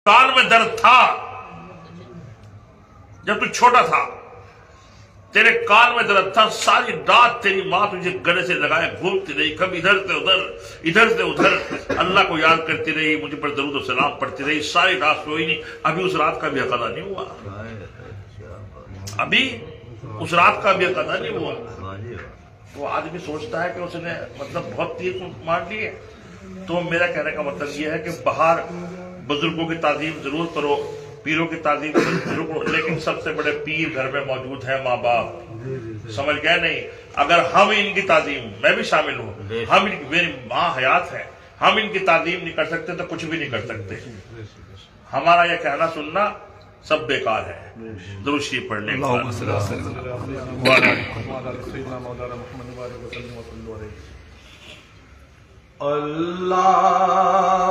کان میں درد تھا جب تو چھوٹا تھا، تیرے کان میں درد تھا، ساری رات تیری ماں تجھے گلے سے لگائے گھومتی رہی، کبھی ادھر سے ادھر اللہ کو یاد کرتی رہی، مجھے پر درود و سلام پڑھتی رہی، ساری رات سوئی نہیں، ابھی اس رات کا بھی حق ادا نہیں ہوا، ابھی اس رات کا بھی حق ادا نہیں ہوا۔ وہ آدمی سوچتا ہے کہ اس نے مطلب بہت تیر مار لی ہے۔ تو میرا کہنے کا مطلب یہ ہے کہ باہر بزرگوں کی تعظیم ضرور کرو، پیروں کی تعظیم ضرور کرو، لیکن سب سے بڑے پیر گھر میں موجود ہیں ماں باپ، سمجھ گئے نہیں؟ اگر ہم ان کی تعظیم، میں بھی شامل ہوں، ہم میری ماں حیات ہے، ہم ان کی تعظیم نہیں کر سکتے تو کچھ بھی نہیں کر سکتے۔ ہمارا یہ کہنا سننا سب بیکار ہے۔ درود شریف پڑھ لیں۔ اللہ